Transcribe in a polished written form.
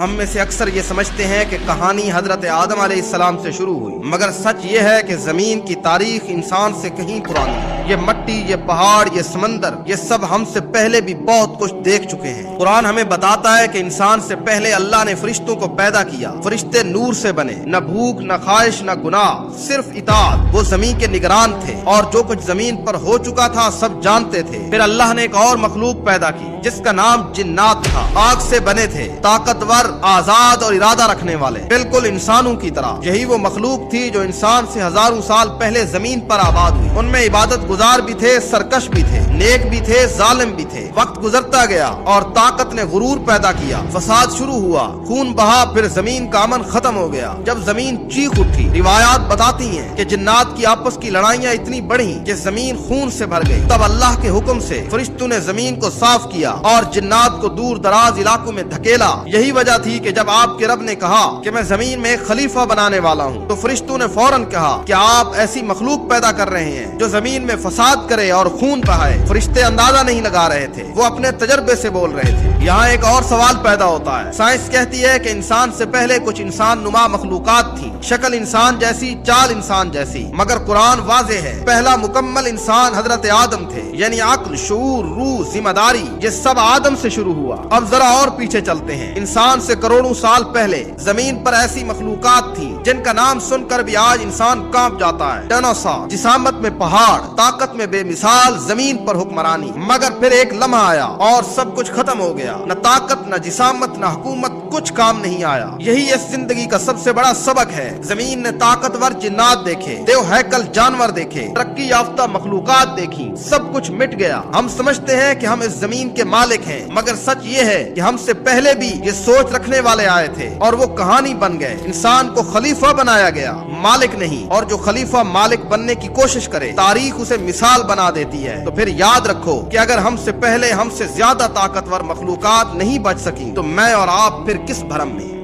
ہم میں سے اکثر یہ سمجھتے ہیں کہ کہانی حضرت آدم علیہ السلام سے شروع ہوئی، مگر سچ یہ ہے کہ زمین کی تاریخ انسان سے کہیں پرانی ہے۔ یہ مٹی، یہ پہاڑ، یہ سمندر، یہ سب ہم سے پہلے بھی بہت کچھ دیکھ چکے ہیں۔ قرآن ہمیں بتاتا ہے کہ انسان سے پہلے اللہ نے فرشتوں کو پیدا کیا۔ فرشتے نور سے بنے، نہ بھوک، نہ خواہش، نہ گناہ، صرف اطاعت۔ وہ زمین کے نگران تھے اور جو کچھ زمین پر ہو چکا تھا سب جانتے تھے۔ پھر اللہ نے ایک اور مخلوق پیدا کی جس کا نام جنات تھا۔ آگ سے بنے تھے، طاقتور، آزاد اور ارادہ رکھنے والے، بالکل انسانوں کی طرح۔ یہی وہ مخلوق تھی جو انسان سے ہزاروں سال پہلے زمین پر آباد ہوئی۔ ان میں عبادت گزار بھی تھے، سرکش بھی تھے، نیک بھی تھے، ظالم بھی تھے۔ وقت گزرتا گیا اور طاقت نے غرور پیدا کیا، فساد شروع ہوا، خون بہا، پھر زمین کا امن ختم ہو گیا۔ جب زمین چیخ اٹھی، روایات بتاتی ہیں کہ جنات کی آپس کی لڑائیاں اتنی بڑھی کہ زمین خون سے بھر گئی۔ تب اللہ کے حکم سے فرشتوں نے زمین کو صاف کیا اور جنات کو دور دراز علاقوں میں دھکیلا۔ یہی وجہ تھی کہ جب آپ کے رب نے کہا کہ میں زمین میں ایک خلیفہ بنانے والا ہوں تو فرشتوں نے فوراً کہا کہ آپ ایسی مخلوق پیدا کر رہے ہیں جو زمین میں فساد کرے اور خون بہائے۔ فرشتے اندازہ نہیں لگا رہے تھے، وہ اپنے تجربے سے بول رہے تھے۔ یہاں ایک اور سوال پیدا ہوتا ہے۔ سائنس کہتی ہے کہ انسان سے پہلے کچھ انسان نما مخلوقات تھیں، شکل انسان جیسی، چال انسان جیسی، مگر قرآن واضح ہے پہلا مکمل انسان حضرت آدم تھے، یعنی عقل، شعور، روح، ذمہ داری، یہ سب آدم سے شروع ہوا۔ اب ذرا اور پیچھے چلتے ہیں۔ انسان سے کروڑوں سال پہلے زمین پر ایسی مخلوقات تھیں جن کا نام سن کر بھی آج انسان کانپ جاتا ہے۔ ڈائناسور، جسامت میں پہاڑ، طاقت میں بے مثال، زمین پر حکمرانی۔ مگر پھر ایک لمحہ آیا اور سب کچھ ختم ہو گیا۔ نہ طاقت، نہ جسامت، نہ حکومت، کچھ کام نہیں آیا۔ یہی اس زندگی کا سب سے بڑا سبق ہے۔ زمین نے طاقتور جنات دیکھے، دیو ہیکل جانور دیکھے، ترقی یافتہ مخلوقات دیکھی، سب کچھ مٹ گیا۔ ہم سمجھتے ہیں کہ ہم اس زمین کے مالک ہیں، مگر سچ یہ ہے کہ ہم سے پہلے بھی یہ سوچ رکھنے والے آئے تھے اور وہ کہانی بن گئے۔ انسان کو خلیفہ بنایا گیا، مالک نہیں، اور جو خلیفہ مالک بننے کی کوشش کرے تاریخ اسے مثال بنا دیتی ہے۔ تو پھر یاد رکھو کہ اگر ہم سے پہلے ہم سے زیادہ طاقتور مخلوقات نہیں بچ سکی تو میں اور آپ پھر کس بھرم میں؟